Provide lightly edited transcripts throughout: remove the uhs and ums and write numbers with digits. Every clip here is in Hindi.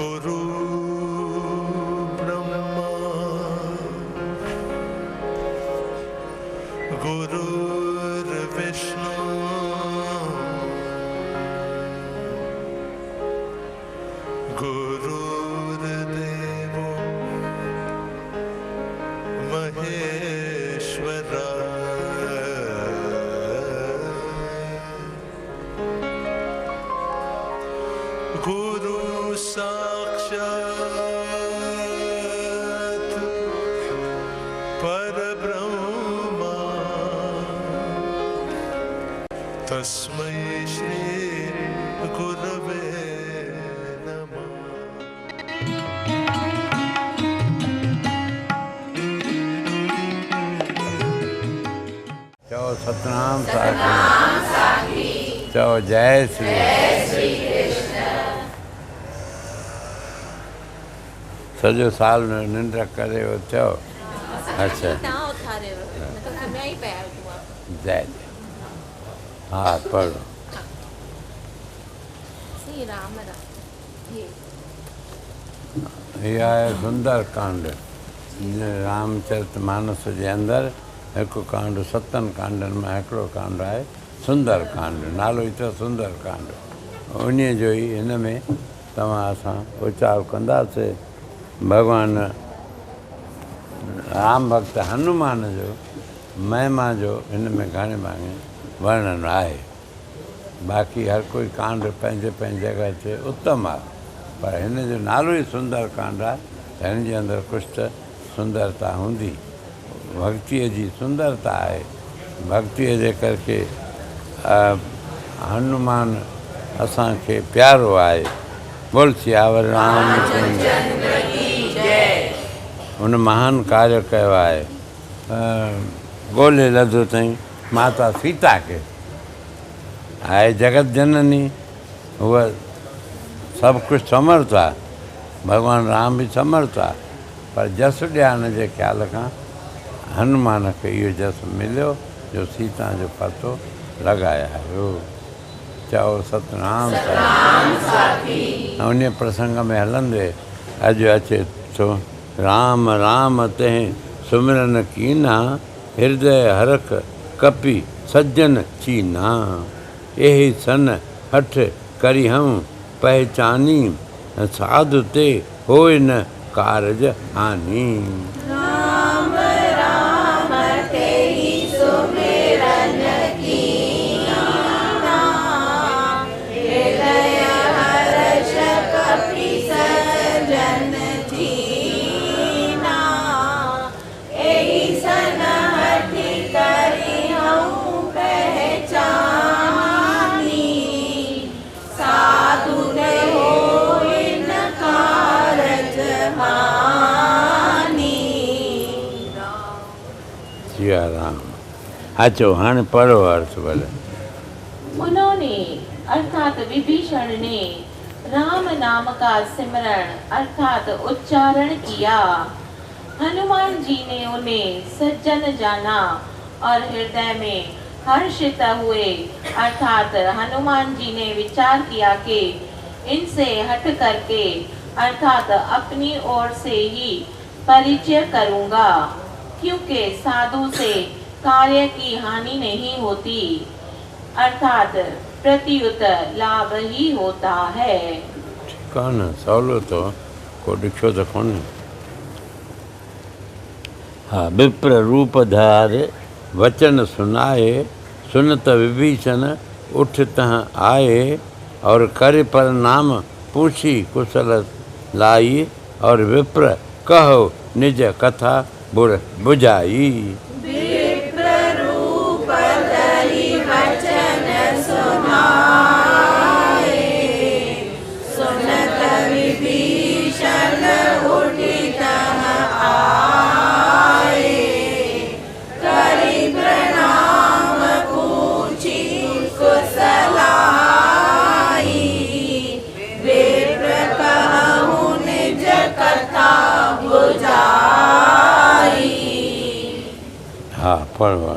गुरु ब्रह्मा गुरुर्विष्णु गुरुर्देवो महेश्वरा गुरु साक्षात् परब्रह्मा तस्मै श्री गुरवे नमः। चो सतनाम साखी चो जय श्री सॼो साल में निंड करे चो। अच्छा जय हाँ पढ़ो। यह है सुंदर कांड। रामचरित मानस जे अंदर एक कांड सतन कांडन में हिकिड़ो कांड है सुंदर कांड। नालो ई तो सुंदर कांड। उन जो ही हिन में तव्हां असां उचार कंदासीं। भगवान राम भक्त हनुमान जो महिमा जो हिन में घणे भाङे वर्णन आहे। बाक़ी हर कोई कांड पंहिंजे पंहिंजे जॻह ते उत्तम आहे, पर हिन जो नालो ई सुंदर कांड आहे त हिन जे अंदरि कुझु त सुंदरता हूंदी। भक्तीअ जी सुंदरता आहे। भक्तीअ जे करके हनुमान असांखे प्यारो आहे। बोल सियावर रामचंद्र हुन महान कार्य कयो आहे। ॻोल्हे लधो अथई माता सीता खे। आहे जगत जननी, उहा सभु कुझु समर्थ आहे। भॻवानु राम बि समर्थ आहे, पर जस ॾियारण जे ख़्याल खां हनुमान खे इहो जस मिलियो जो सीता जो पतो लॻायो। चओ सतनाम साखी। उन प्रसंग में हलंदे अॼु अचे थो राम राम तंहिं सुमिरन कीना हृदय हरख कपि सज्जन चीना। एहि सन हठ करी हम पहचानी साधु ते होय न कारज हानि। राम राम तेहि सुमिरन कीना हृदय हर्ष कपि सज्जन चीना। एहि सन हठ करि हऊँ पहचानी साधु ते होय न कारज हानि। सिया राम। अचो हाणे पढ़ो अर्थ भले। उन्होंने अर्थात विभीषण ने राम नाम का सिमरण अर्थात उच्चारण किया। हनुमान जी ने उन्हें सज्जन जाना और हृदय में हर्षित हुए। अर्थात हनुमान जी ने विचार किया कि इनसे हट करके अर्थात अपनी ओर से ही परिचय करूंगा, क्योंकि साधु से कार्य की हानि नहीं होती, अर्थात प्रत्युत लाभ ही होता है। कौन सवलो तो को ॾिठो त कोन्हे। हाँ विप्र रूप धारे वचन सुनाए सुनत विभीषण उठ तह आए और कर पर नाम पूछी कुशल लाई और विप्र कहो निज कथा बुझाई। विप्र रूप धरि वचन सुनाए सुनत विभीषण उठि तह आए करि प्रणाम पूछी कुशलाई। विप्र कहु निज कथा बुझाई। हाँ पढ़ो।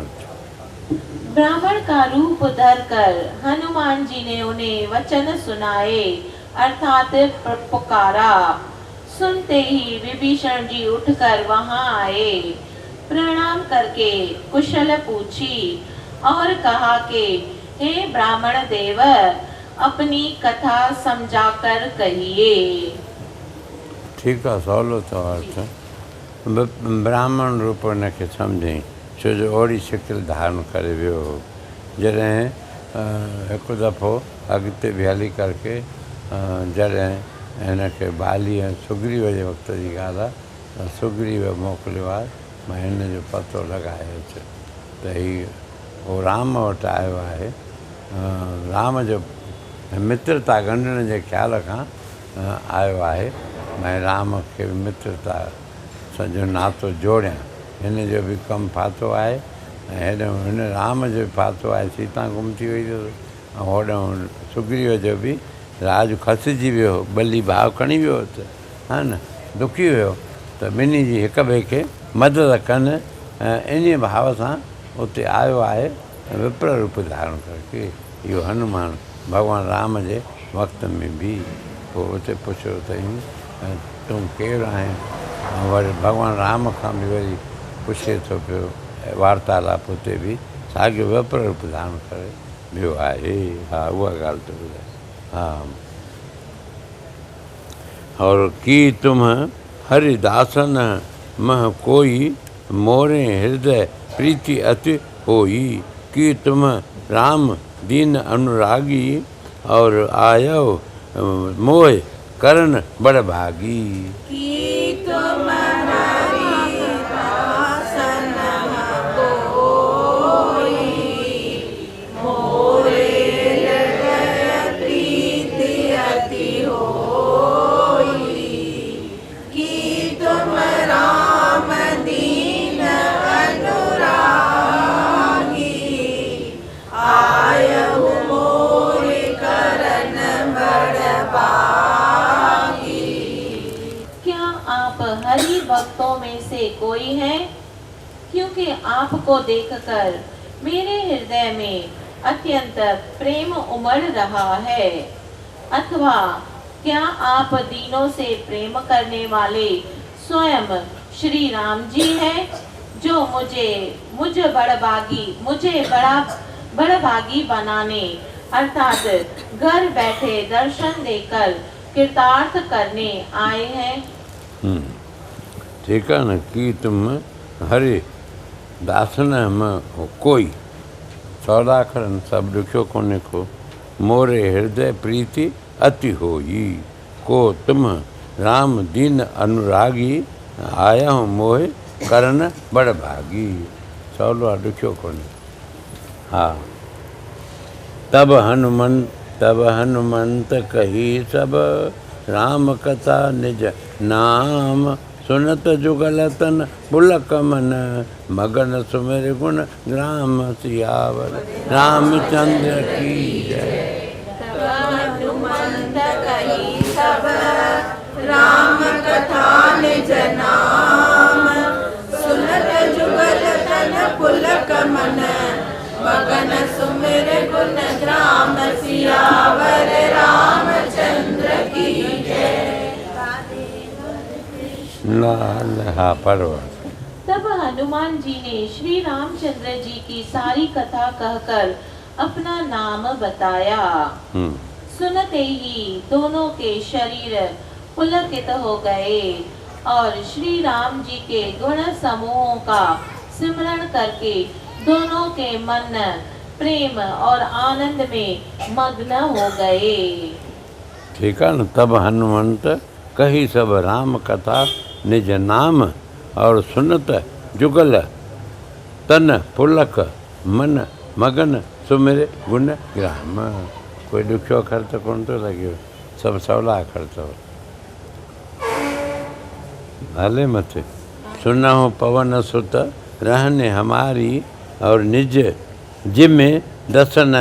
ब्राह्मण का रूप धरकर हनुमान जी ने उन्हें वचन सुनाए अर्थात पुकारा। सुनते ही विभीषण जी उठकर वहां आए, प्रणाम करके कुशल पूछी और कहा कि हे ब्राह्मण देव, अपनी कथा समझाकर कहिए। ठीक आहे, सवलो अथव अर्थ। ब्राह्मण रूप हुनखे सम्झई, छो जो ओड़ी शिकिल धारण करे वियो हो। जॾहिं हिकु दफ़ो अॻिते बि हली करके जॾहिं हिनखे बाली ऐं सुग्रीव जे वक़्त जी ॻाल्हि आहे, त सुग्रीव मोकिलियो आहे मां हिन जो पतो लॻायोसि त हीउ उहो राम वटि आयो आहे। राम जो मित्रता ॻंढण जे ख़्याल खां आयो आहे। मां राम खे मित्रता सॼो नातो जोड़ियां, हिन जो बि कमु फाथो आहे ऐं हिन राम जो बि फाथो आहे। सीता गुम थी वई हुई ऐं होॾां सुग्रीव जो बि राज खसिजी वियो, बली भाव खणी वियो त हा न, दुखी हुयो त ॿिन्ही जी हिक ॿिए खे मदद कनि, इन भाव सां उते आयो आहे विप्र रूप धारण करके। इहो हनुमान भॻवानु राम जे वक़्त में बि पोइ उते पुछियो अथई तूं केरु आहीं, ऐं वरी भॻवानु राम खां बि वरी पुछे थो पियो, वार्तालाप उते बि साॻियो विप्र रूप धारण करे वियो आहे। हा, उहा ॻाल्हि थो ॿुधाए। हाँ, और की तुम हरिदासन मह कोई मोरे हृदय प्रीति अति होई, कि तुम राम दीन अनुरागी और आयो मोह करन बड़ भागी। कि तुम हरि दासन कोई मोरे हृदय प्रीति अति होई, कि तुम राम दीन अनुरागी आयहु मोह करन बड़ भागी। क्या आप हरि भक्तों में से कोई हैं? क्योंकि आपको देखकर मेरे हृदय में अत्यंत प्रेम उमड़ रहा है। अथवा क्या आप दीनों से प्रेम करने वाले स्वयं श्री राम जी हैं, जो मुझे बड़भागी बनाने अर्थात घर बैठे दर्शन देकर कृतार्थ करने आए हैं। ठीक है न, कि तुम हरि दासन में कोई सौदा करन सब दुखियो कोने को मोरे हृदय प्रीति अति होई, को तुम राम दीन अनुरागी आया हूँ मोह करन बड़ भागी। सवलो दुखियो कोने। हाँ, तब हनुमंत कही सब राम कथा निज नाम, सुनत जुगल तन पुलक मन, मगन सुमिर गुण ग्राम सियावर रामचंद्र की जय। हनुमंत कही सब राम कथा निज नाम, सुनत जुगल तन पुलक मन, मगन सुमिर गुण ग्राम सियावर रामचंद्र की जय। हाँ, परवा। तब हनुमान जी ने श्री रामचंद्र जी की सारी कथा कहकर अपना नाम बताया। सुनते ही दोनों के शरीर पुलकित हो गए और श्री राम जी के गुण समूहों का सिमरण करके दोनों के मन प्रेम और आनंद में मग्न हो गए। ठीक है न। तब हनुमंत कही सब राम कथा निज नाम, और सुनत जुगल तन पुलक मन, मगन सुमिर गुण ग्राम। कोई दुखियो अखर तो कोन तो लॻियो, सभु सवला अखर अथव। हले मथे। सुनहु पवन सुत रहने हमारी, और निज जिम्मे दसन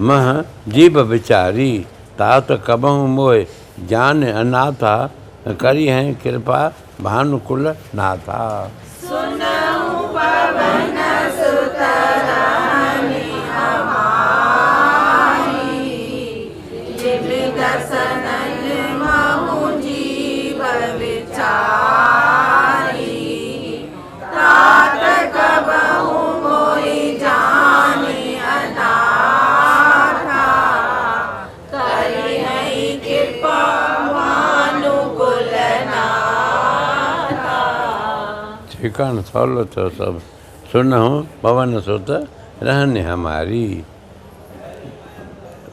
मह जीव विचारी, तात कबहु मोह जान अनाथा, करी हैं कृपा भानुकुल नाथा। सुनहु पवन सुत रहने हमारी, जिव दसन ठिकाण सवलो थियो सभु सुनहु पवन सुत रहनि हमारी।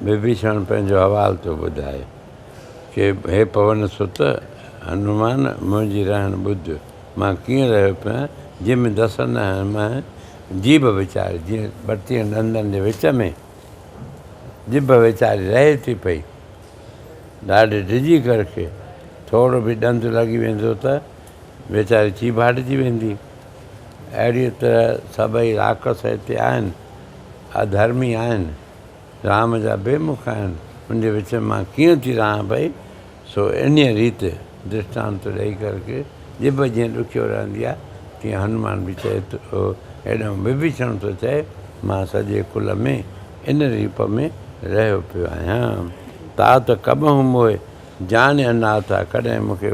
विभीषण पंहिंजो हवाल थो ॿुधाए कि हे पवन सुत हनुमान मुंहिंजी रहण ॿुध मां कीअं रहियो पिया जंहिंमें दसन मां जीभ वीचारी जीअं 32 ॾंदनि जे विच में जीभ वीचारी रहे थी पई ॾाढी डिॼी करके थोरो बि ॾंद लॻी वेंदो त वीचारी चीभाटिजी वेंदी। अहिड़ी तरह सभई राक्षस हिते आहिनि अधर्मी आहिनि राम जा बेमुख आहिनि उनजे विच में मां कीअं थी रहां पई सो इन रीति दृष्टांत ॾेई करके जिभ जीअं ॾुखियो रहंदी आहे तीअं हनुमान बि चए थो हेॾो विभीषण थो चए मां सॼे कुल में इन रूप में रहियो पियो आहियां। तात कबहूं मोए जाने अनाथ आहे कॾहिं मूंखे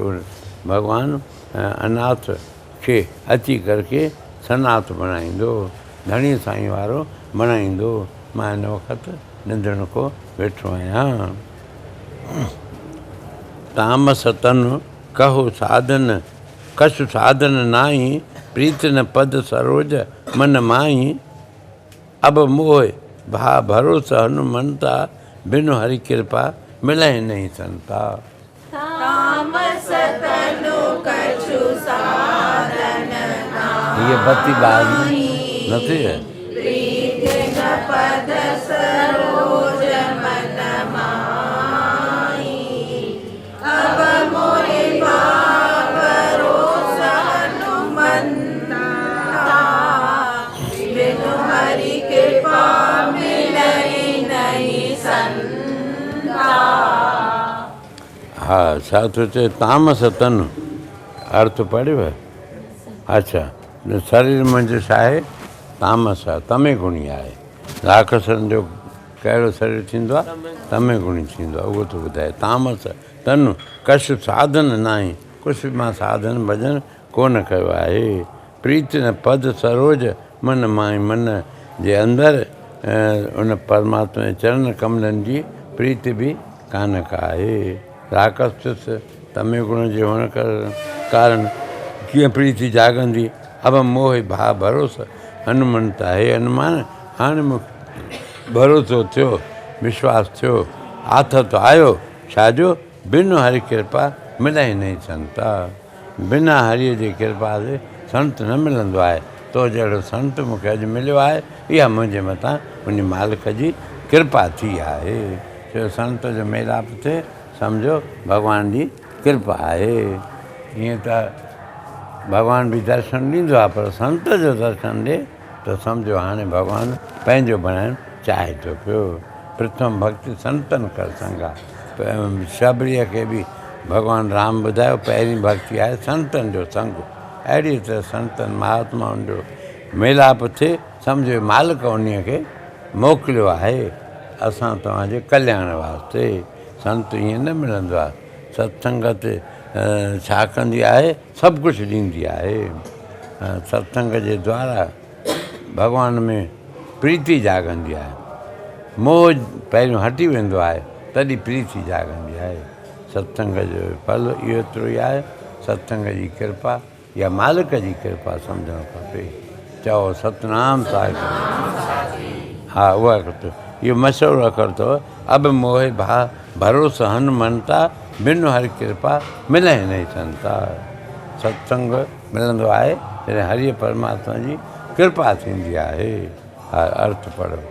भॻवानु अनाथ खे अची करके सनाथ बणाईंदो धणी साईं वारो बणाईंदो मां हिन वक़्तु निंदण को वेठो आहियां। तामस तन कहो साधन कछु साधन नाई प्रीत न पद सरोज मन माई अब मोह भा भरोसा हनुमंता बिनु हरि कृपा मिलहि नहीं संता। तामस तनु कछु साधन ये बत्ती बाज नहीं है प्रीत न पद सरोज मन माई अब मोहि भरोसा हनुमंता बिनु हरि कृपा मिलहि नहीं संता। हाँ छा थो चए तामस तन अर्थ पढ़ियो अच्छा शरीर मुंहिंजो छा आहे तामस आहे तमे गुणी आहे राक्षसनि जो कहिड़ो शरीर थींदो आहे तमे गुणी थींदो आहे उहो थो ॿुधाए तामस तन कछु साधन न आहे कुझु बि मां साधन भॼन कोन कयो आहे प्रीत न पद सरोज मन मां मन जे अंदरि उन परमात्मा जे चरण कमलनि जी प्रीति बि कान का आहे। राक्षस तमे गुण जे हुअण कारण कीअं प्रीति जाॻंदी अब मोह भा भरोसा हनुमंता हे हनुमान हाणे मूंखे भरोसो थियो विश्वास थियो आथत आयो छाजो बिनु हरि कृपा मिलहि नहीं संता बिना हरीअ जी कृपा जे संत न मिलंदो आहे तो जहिड़ो संत मूंखे अॼु मिलियो आहे इहा मुंहिंजे मथां उन मालिक जी कृपा थी आहे। छो संत जो मेलाप थिए सम्झो भॻवान जी कृपा आहे। ईअं त भॻवान बि दर्शन ॾींदो आहे पर संत जो दर्शन ॾिए त सम्झो हाणे भॻवानु पंहिंजो बणाइणु चाहे थो पियो। प्रथम भक्ति संतनि कर संगा शबरीअ खे बि भॻवानु राम ॿुधायो पहिरीं भक्ति आहे संतनि जो संग अहिड़ी तरह संतनि महात्माउनि जो मेलाप थिए सम्झो मालिक उन्हीअ खे मोकिलियो आहे असां तव्हांजे कल्याण वास्ते। संत ईअं न मिलंदो आहे सत्संगत छा कंदी आहे सभु कुझु ॾींदी आहे सत्संग जे द्वारा भॻवान में प्रीति जाॻंदी आहे मोह पहिरियों हटी वेंदो आहे तॾहिं प्रीति जाॻंदी आहे। सत्संग जो फल इहो एतिरो ई आहे सत्संग जी कृपा या मालिक जी कृपा सम्झणु खपे। चओ सतनाम साहिब हा उहा इहो मशहूरु अखर अथव अब मोह भा भरोसा हनुमंता बिनु हरि कृपा मिलहि नहीं संता। सत्संग मिलंदो आहे जॾहिं हरिय परमात्मा जी कृपा थींदी आहे। हा अर्थ पढ़ो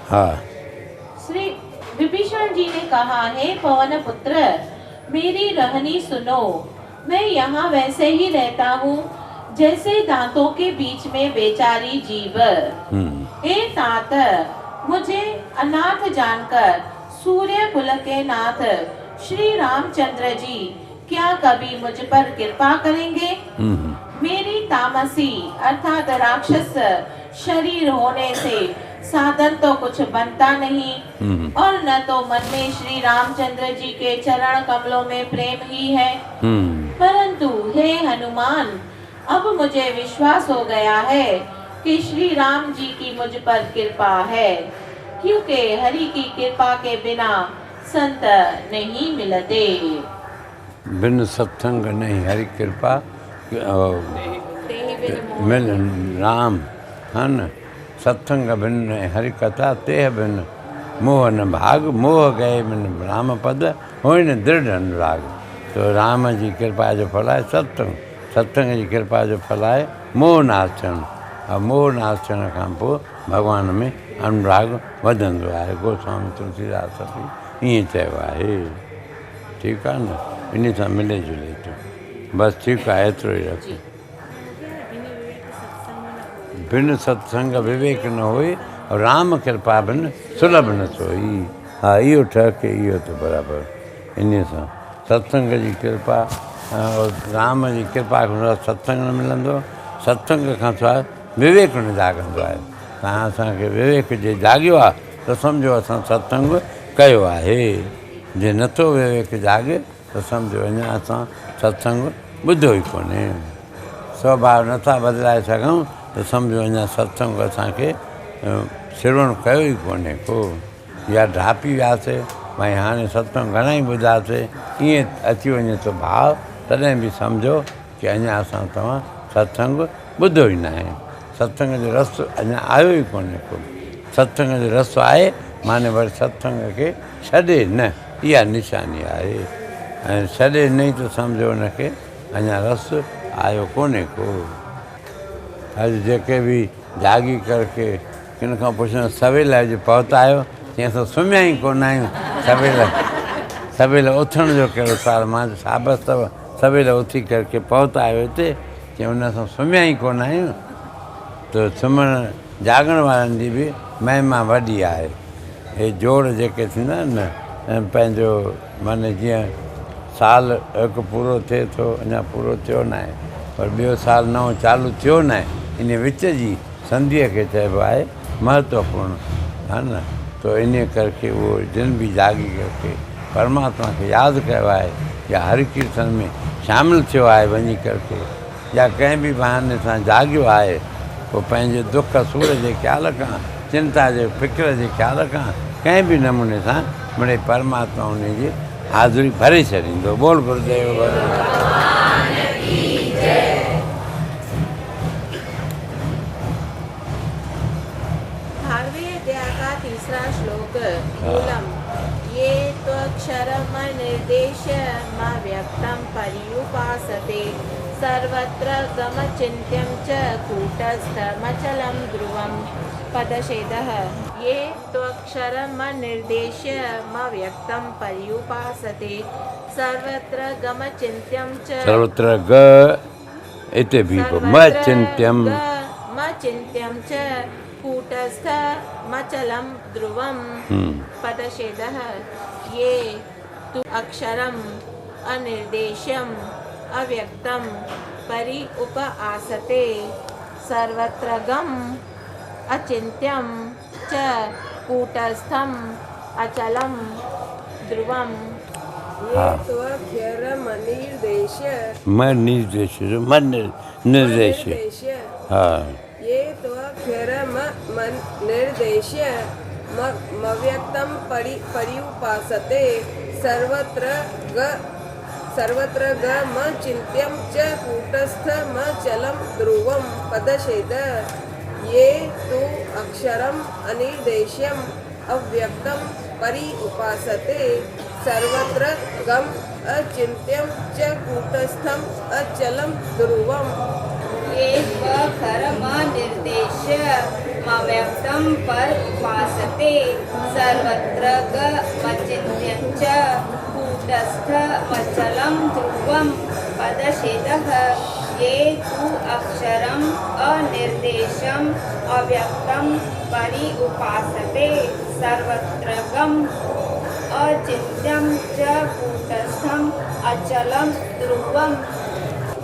हाँ। श्री विभीषण जी ने कहा हे पवन पुत्र मेरी रहनी सुनो मैं यहाँ वैसे ही रहता हूँ जैसे दांतों के बीच में बेचारी जीव। हे तात मुझे अनाथ जानकर सूर्य कुल के नाथ श्री रामचंद्र जी क्या कभी मुझ पर कृपा करेंगे। मेरी तामसी अर्थात राक्षस शरीर होने से साधन तो कुछ बनता नहीं और न तो मन में श्री रामचंद्र जी के चरण कमलों में प्रेम ही है। परंतु हे हनुमान अब मुझे विश्वास हो गया है कि श्री राम जी की मुझ पर कृपा है क्योंकि हरि की कृपा के बिना संत नहीं मिलते। बिन सत्संग नहीं हरि कृपा तेहि बिन मोह मिल राम है न सत्संग बिन हरि कथा तेह बिन मोह न भाग मोह गए बिन राम पद हो न दृढ़ अनुराग। तो राम जी कृपा जो फल आहे सत्संग, सत्संग जी कृपा जो फल आहे मोह नाश थियणु। ऐं मोह नाश थियण खां पोइ भॻवान में अनुराग वधंदो आहे। गोस्वामी तुलसीदास बि ईअं चयो आहे। ठीकु आहे न, इन सां मिले जुले थो। बसि ठीकु आहे, एतिरो ई रखो। बिन सत्संग विवेक न होए और राम कृपा बिन सुलभ न सोई। हा इहो ठहके इहो त बराबरि। इन सां सत्संग जी कृपा और राम जी कृपा खां सत्संग न मिलंदो, सत्संग खां सवाइ विवेक न जाॻंदो आहे। तव्हां असांखे विवेक जे जाॻियो आहे त सम्झो असां सत्संग कयो आहे। जे नथो विवेक जाॻे त सम्झो अञा असां सत्संग ॿुधो ई कोन्हे। स्वभाव नथा बदिलाए सघूं त सम्झो अञा सत्संग असांखे श्रवण कयो ई कोन्हे को, या ढापी वियासीं भई हाणे सत्संग घणा ई ॿुधासीं ईअं अची वञे थो भाव, तॾहिं बि सम्झो की अञा असां तव्हां सत्संग ॿुधो ई न आहे। सत्संग जो रस्तो अञा आयो ई कोन्हे को। सत्संग जो रस्तो आहे माने वरी सत्संग खे छॾे न, इहा निशानी आहे। ऐं छॾे न त सम्झो हुनखे अञा रस्तो आयो कोन्हे को। अॼु जेके बि जागी करके किन खां पुछनि सवेल अॼु पहुता आहियो, तीअं असां सुम्हिया ई कोन आहियूं। सवेल उथण जो कहिड़ो सवाल, मां शाबस अथव सवेल उथी करके पहुता आहियो हिते, की हुन सां सुम्हिया ई कोन आहियूं। त सुम्हण जाॻण वारनि जी बि महिमा वॾी आहे। हे जोड़ जेके थींदा आहिनि न, पंहिंजो माने जीअं साल हिकु पूरो थिए थो, अञा पूरो थियो न आहे पर ॿियो साल नओं चालू थियो न आहे, इन विच जी संधीअ खे चइबो आहे महत्वपूर्ण, है न। तो इन करके उहो जिन बि जागी करके परमात्मा खे यादि कयो आहे या हरि कीर्तन में शामिलु थियो आहे वञी करके, या कंहिं बि बहाने सां जाॻियो आहे, पोइ पंहिंजे दुख सूर जे ख़्याल खां, चिंता जे फ़िक्र जे ख़्याल खां कंहिं बि नमूने सां मिड़े परमात्मा उन जी हाज़िरी भरे छॾींदो। बोल गुरुदेव भागवत अध्याय का तीसरा श्लोक। मूलम ये त्वक्षरमनिर्देश्य मव्यक्तं पर्युपासते सर्वत्र गमचिन्त्यं च कूटस्थमचलं ध्रुवं। पदच्छेदः। ये त्वक्षरमनिर्देश्य मव्यक्तं पर्युपासते सर्वत्र गमचिन्त्यं च सर्वत्र ग इति भी मचिन्त्यं च कूटस्थमचलं ध्रुवं। पदच्छेदः। ये तु अक्षरम् अनिर्देश्यम् अव्यक्तं परि उपासते सर्वत्र गम अचिन्त्यं च कूटस्थम् अचलं ध्रुवं। निर्देश्य हाँ ये निर्देश्य मव्यक्तं पर्युपासते सर्वत्र गमचिन्त्यं च कूटस्थमचलं ध्रुवं। पदच्छेद। ये तु अक्षरम् अनिर्देश्यम् अव्यक्तं परि उपासते सर्वत्र गम अचिन्त्यं च कूटस्थम् अचलं ध्रुवम्। ये त्वक्षरमनिर्देश्य मव्यक्तं पर् उपासते सर्वत्र गमचिन्त्यं च कूटस्थमचलं ध्रुवं। पदच्छेदः। ये तु अक्षरम् अनिर्देश्यम् अव्यक्तं परि उपासते सर्वत्र गम अचिन्त्यं च कूटस्थम् अचलं ध्रुवम्।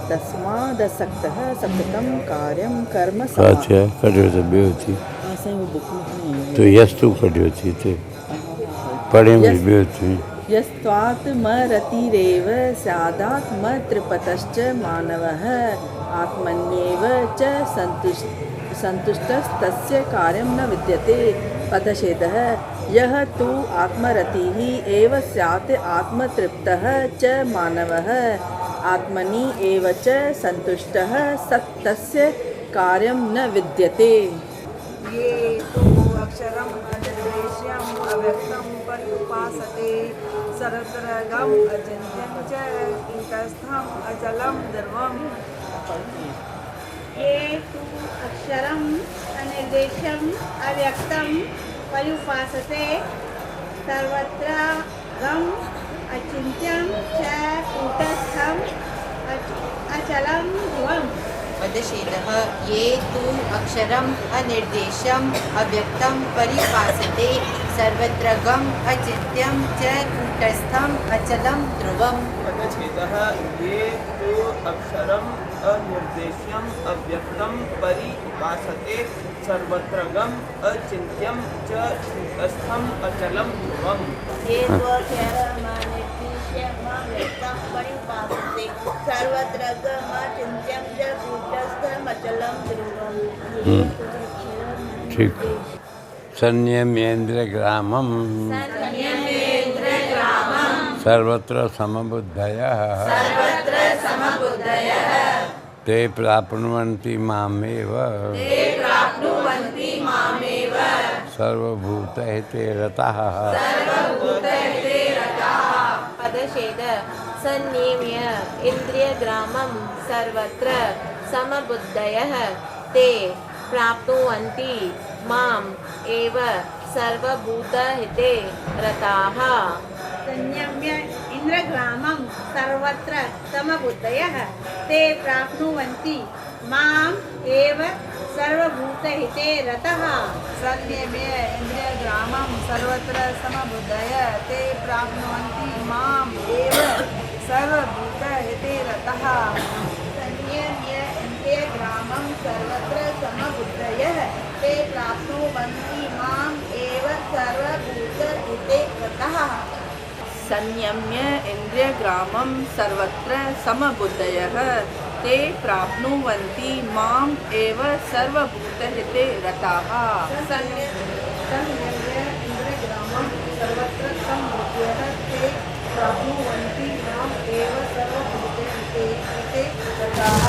तस्मादसक्तः सततं कार्यं कर्म अच्छा कढियो त ॿियो थी असां वो बुक में तो यस्तु कढियो थी ते पढ़े में ॿियो थी यस्त्वात्मरतिरेव स्यादात्मतृप्तश्च मानवः आत्मन्येव च सन्तुष्टस्तस्य कार्यं न विद्यते। पदच्छेदः। यः तु आत्मरतिः एव स्यात् आत्मतृप्तः च मानवः आत्मनि एव च सन्तुष्टः सत् तस्य कार्यं न विद्यते। ये तु अक्षरम् अनिर्देश्यम् अव्यक्तं पर्युपासते सर्वत्रगम् अचिन्त्यं च कूटस्थम् अचलं ध्रुवम्। ये तु अक्षरम् अनिर्देश्यम् अव्यक्तं पर्युपासते सर्वत्रगम् अचिन्त्यं च कूटस्थम् अचलं ध्रुवम्। पदच्छेदः ये तु अक्षरम् अनिर्देश्यम् अव्यक्तं परिभासते सर्वत्रगम् अचिन्त्यं च कूटस्थम् अचलं ध्रुवम्। पदच्छेदः ये तु अक्षरम् अनिर्देश्यम् अव्यक्तं परिभासते सर्वत्रगम् अचिन्त्यं च कूटस्थम् अचलं ध्रुवम्। ये तु अक्षरम् अनिर्देश्यम् अव्यक्तं परिभासते सर्वत्रगम् अचिन्त्यं च कूटस्थम् अचलं ध्रुवम्। ठीक। संयमेन्द्रियग्रामं सर्वत्र समबुद्धयः ते प्राप्नुवन्ति मामेव सर्वभूतहिते रताः। पदच्छेद संयम्य इन्द्रियग्रामं सर्वत्र समबुद्धयः ते प्राप्नुवन्ति माम् एव सर्वभूतहिते रताः। संयम्य इन्द्रियग्रामं सर्वत्र समबुद्धयः ते प्राप्नुवन्ति माम् एव सर्वभूतहिते रतः। संयम्य इन्द्रियग्रामं सर्वत्र समबुद्धयः ते प्राप्नुवन्ति माम् एव सर्वभूतहिते रतः। संयम्य इन्द्रियग्रामं सर्वत्र समबुद्धयः ते प्राप्नुवन्ति माम् एव सर्वभूतहिते रतः। संयम्य इन्द्रियग्रामं सर्वत्र समबुद्धयः ते प्राप्नुवन्ति माम् एव सर्वभूतहिते रताः। संयम्य इन्द्रियग्रामं सर्वत्र समबुद्धयः ते प्राप्नुवन्ति माम् एव सर्वभूतहिते रताः।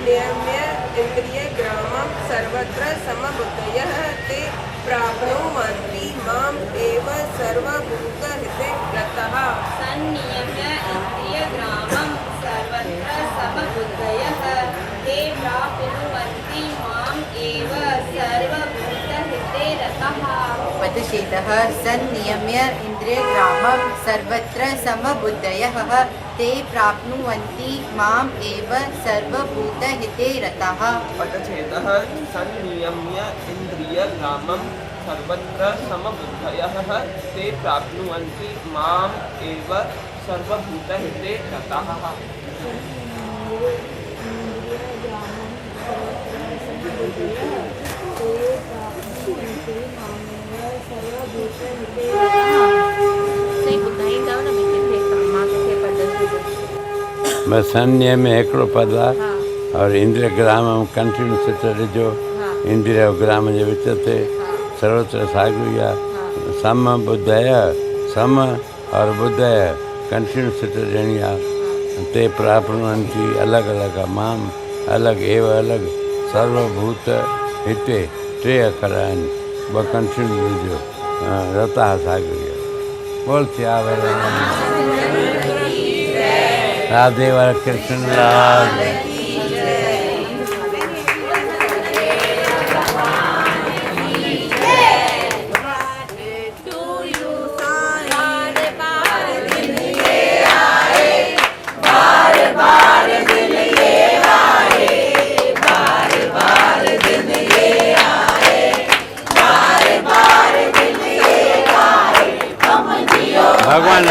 संयम्य इन्द्रियग्रामं सर्वत्र समबुद्धयः ते प्राप्नुवन्ति माम् एव सर्वभूतहिते रतः। संयम्य इन्द्रियग्रामं सर्वत्र समबुद्धयः ते प्राप्नुवन्ति माम् एव सर्वभूतहिते रतः। पदच्छेदः संयम्य इन्द्रियग्रामं सर्वत्र समबुद्धयः ते प्राप्नुवन्ति माम् एव सर्वभूतहिते रताः। पदच्छेदः संयम्य इन्द्रियग्रामं सर्वत्र समबुद्धयः ते प्राप्नुवन्ति माम् एव सर्वभूतहिते रताः। बस संयम में हिकिड़ो पद आहे और इंद्रियग्रामम कंटिन्यू सिट ॾिजो। इंद्रियग्राम जे विच ते सर्वत्र साॻियो ई आहे। सम बुद्धय सम और बुद्धय कंटिन्यू सिट ॾियणी आहे। ते प्राप्नुवन्ति अलॻि अलॻि आहे माम अलॻि एव अलॻि सर्वभूत हिते टे अखर आहिनि ॿ कंटिन्यू ॾिजो रता साॻियो ई आहे। बोल सियावर राधे वाला कृष्ण लाल। भगवान